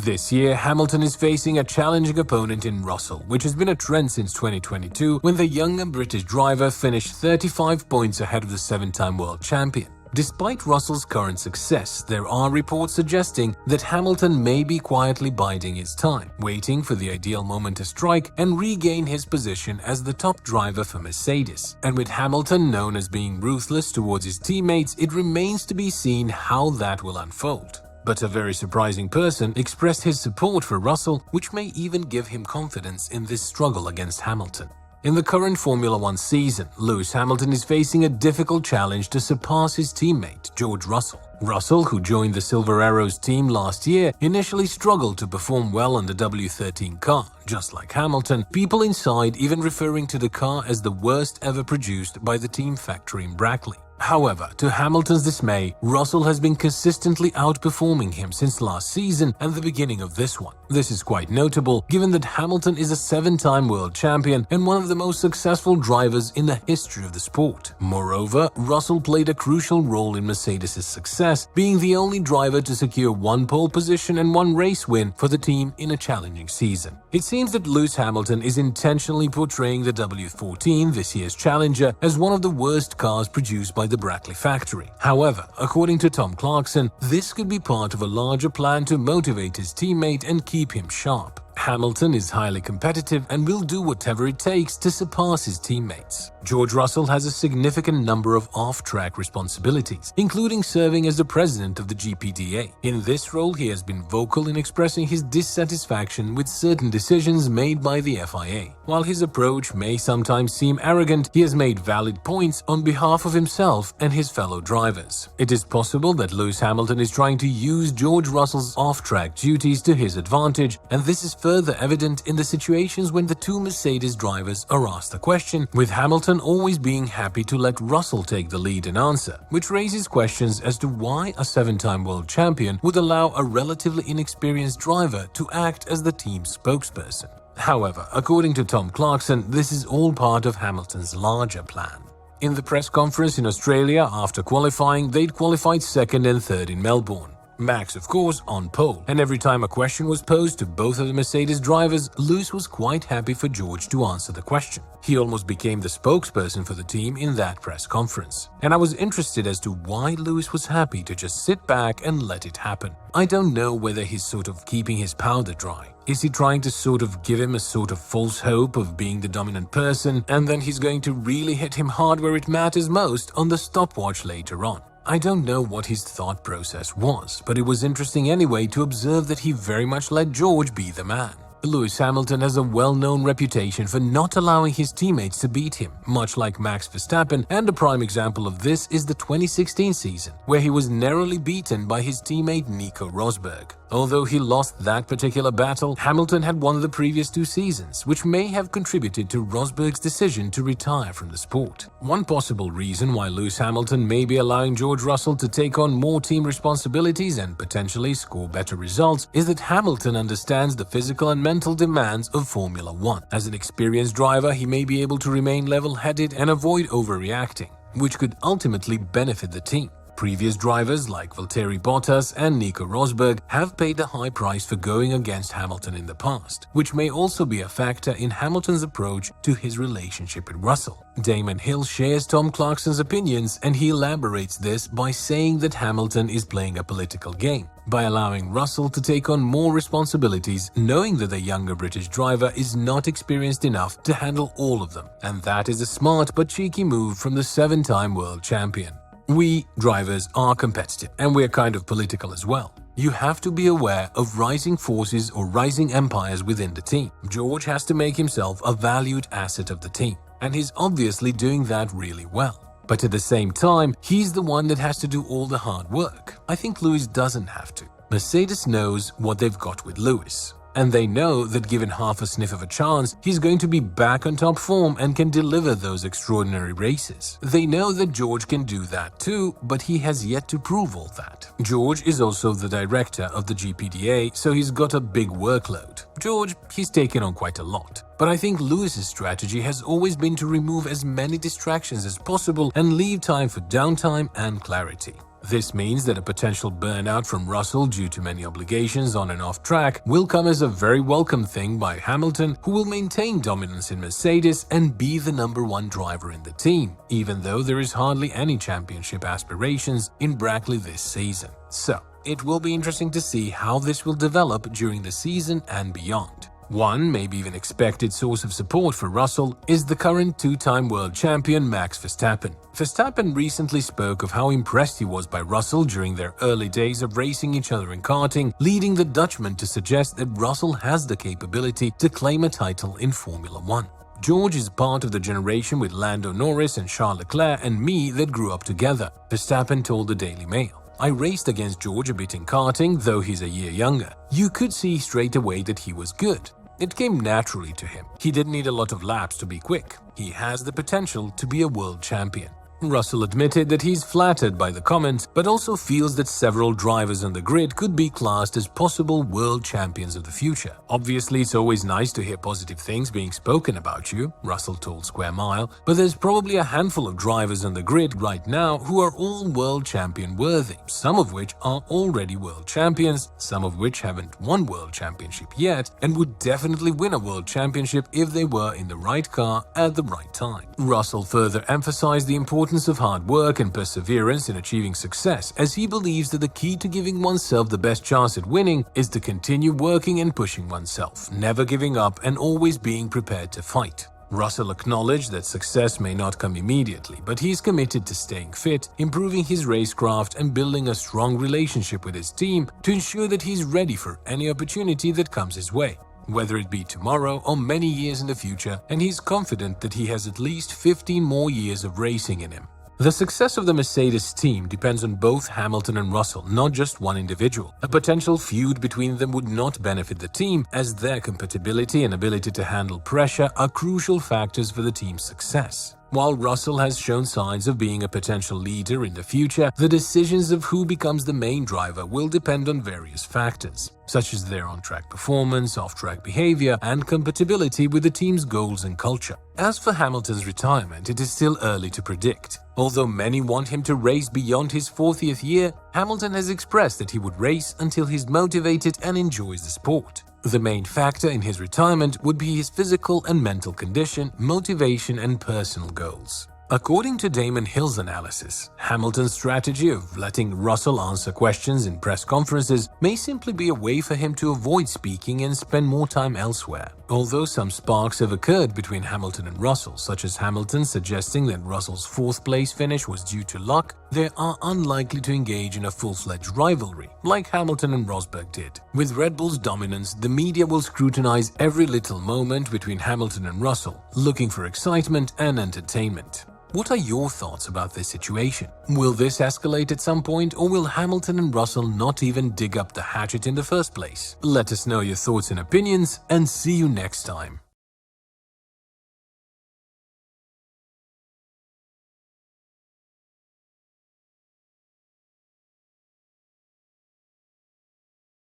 This year, Hamilton is facing a challenging opponent in Russell, which has been a trend since 2022 when the younger British driver finished 35 points ahead of the 7-time world champion. Despite Russell's current success, there are reports suggesting that Hamilton may be quietly biding his time, waiting for the ideal moment to strike and regain his position as the top driver for Mercedes. And with Hamilton known as being ruthless towards his teammates, it remains to be seen how that will unfold. But a very surprising person expressed his support for Russell, which may even give him confidence in this struggle against Hamilton. In the current Formula One season, Lewis Hamilton is facing a difficult challenge to surpass his teammate, George Russell. Russell, who joined the Silver Arrows team last year, initially struggled to perform well on the W13 car. Just like Hamilton, people inside even referring to the car as the worst ever produced by the team factory in Brackley. However, to Hamilton's dismay, Russell has been consistently outperforming him since last season and the beginning of this one. This is quite notable given that Hamilton is a 7-time world champion and one of the most successful drivers in the history of the sport. Moreover, Russell played a crucial role in Mercedes' success, being the only driver to secure 1 pole position and 1 race win for the team in a challenging season. It seems that Lewis Hamilton is intentionally portraying the W14, this year's challenger, as one of the worst cars produced by the Brackley factory. However, according to Tom Clarkson, this could be part of a larger plan to motivate his teammate and keep him sharp. Hamilton is highly competitive and will do whatever it takes to surpass his teammates. George Russell has a significant number of off-track responsibilities, including serving as the president of the GPDA. In this role, he has been vocal in expressing his dissatisfaction with certain decisions made by the FIA. While his approach may sometimes seem arrogant, he has made valid points on behalf of himself and his fellow drivers. It is possible that Lewis Hamilton is trying to use George Russell's off-track duties to his advantage, and this is further evident in the situations when the 2 Mercedes drivers are asked a question, with Hamilton always being happy to let Russell take the lead and answer, which raises questions as to why a 7-time world champion would allow a relatively inexperienced driver to act as the team's spokesperson. However, according to Tom Clarkson, this is all part of Hamilton's larger plan. In the press conference in Australia after qualifying, they'd qualified 2nd and 3rd in Melbourne. Max, of course, on pole, and every time a question was posed to both of the Mercedes drivers, Lewis was quite happy for George to answer the question. He almost became the spokesperson for the team in that press conference. And I was interested as to why Lewis was happy to just sit back and let it happen. I don't know whether he's sort of keeping his powder dry. Is he trying to sort of give him a sort of false hope of being the dominant person, and then he's going to really hit him hard where it matters most on the stopwatch later on? I don't know what his thought process was, but it was interesting anyway to observe that he very much let George be the man. Lewis Hamilton has a well-known reputation for not allowing his teammates to beat him, much like Max Verstappen, and a prime example of this is the 2016 season, where he was narrowly beaten by his teammate Nico Rosberg. Although he lost that particular battle, Hamilton had won the previous 2 seasons, which may have contributed to Rosberg's decision to retire from the sport. One possible reason why Lewis Hamilton may be allowing George Russell to take on more team responsibilities and potentially score better results is that Hamilton understands the physical and mental demands of Formula One. As an experienced driver, he may be able to remain level-headed and avoid overreacting, which could ultimately benefit the team. Previous drivers like Valtteri Bottas and Nico Rosberg have paid a high price for going against Hamilton in the past, which may also be a factor in Hamilton's approach to his relationship with Russell. Damon Hill shares Tom Clarkson's opinions, and he elaborates this by saying that Hamilton is playing a political game by allowing Russell to take on more responsibilities, knowing that the younger British driver is not experienced enough to handle all of them, and that is a smart but cheeky move from the 7-time world champion. We, drivers, are competitive, and we're kind of political as well. You have to be aware of rising forces or rising empires within the team. George has to make himself a valued asset of the team, and he's obviously doing that really well. But at the same time, he's the one that has to do all the hard work. I think Lewis doesn't have to. Mercedes knows what they've got with Lewis, and they know that given half a sniff of a chance, he's going to be back on top form and can deliver those extraordinary races. They know that George can do that too, but he has yet to prove all that. George is also the director of the GPDA, so he's got a big workload. George, he's taken on quite a lot. But I think Lewis's strategy has always been to remove as many distractions as possible and leave time for downtime and clarity. This means that a potential burnout from Russell due to many obligations on and off track will come as a very welcome thing by Hamilton, who will maintain dominance in Mercedes and be the #1 driver in the team, even though there is hardly any championship aspirations in Brackley this season. So, it will be interesting to see how this will develop during the season and beyond. One, maybe even expected source of support for Russell is the current two-time world champion Max Verstappen. Verstappen recently spoke of how impressed he was by Russell during their early days of racing each other in karting, leading the Dutchman to suggest that Russell has the capability to claim a title in Formula One. George is part of the generation with Lando Norris and Charles Leclerc and me that grew up together, Verstappen told the Daily Mail. I raced against George a bit in karting, though he's a year younger. You could see straight away that he was good. It came naturally to him. He didn't need a lot of laps to be quick. He has the potential to be a world champion. Russell admitted that he's flattered by the comments, but also feels that several drivers on the grid could be classed as possible world champions of the future. Obviously, it's always nice to hear positive things being spoken about you, Russell told Square Mile, but there's probably a handful of drivers on the grid right now who are all world champion worthy, some of which are already world champions, some of which haven't won world championship yet, and would definitely win a world championship if they were in the right car at the right time. Russell further emphasized the importance of hard work and perseverance in achieving success, as he believes that the key to giving oneself the best chance at winning is to continue working and pushing oneself, never giving up and always being prepared to fight. Russell acknowledged that success may not come immediately, but he's committed to staying fit, improving his racecraft and building a strong relationship with his team to ensure that he's ready for any opportunity that comes his way, whether it be tomorrow or many years in the future, and he's confident that he has at least 15 more years of racing in him. The success of the Mercedes team depends on both Hamilton and Russell, not just one individual. A potential feud between them would not benefit the team, as their compatibility and ability to handle pressure are crucial factors for the team's success. While Russell has shown signs of being a potential leader in the future, the decisions of who becomes the main driver will depend on various factors, such as their on-track performance, off-track behavior, and compatibility with the team's goals and culture. As for Hamilton's retirement, it is still early to predict. Although many want him to race beyond his 40th year, Hamilton has expressed that he would race until he's motivated and enjoys the sport. The main factor in his retirement would be his physical and mental condition, motivation, and personal goals. According to Damon Hill's analysis, Hamilton's strategy of letting Russell answer questions in press conferences may simply be a way for him to avoid speaking and spend more time elsewhere. Although some sparks have occurred between Hamilton and Russell, such as Hamilton suggesting that Russell's fourth-place finish was due to luck, they are unlikely to engage in a full-fledged rivalry, like Hamilton and Rosberg did. With Red Bull's dominance, the media will scrutinize every little moment between Hamilton and Russell, looking for excitement and entertainment. What are your thoughts about this situation? Will this escalate at some point, or will Hamilton and Russell not even dig up the hatchet in the first place? Let us know your thoughts and opinions, and see you next time.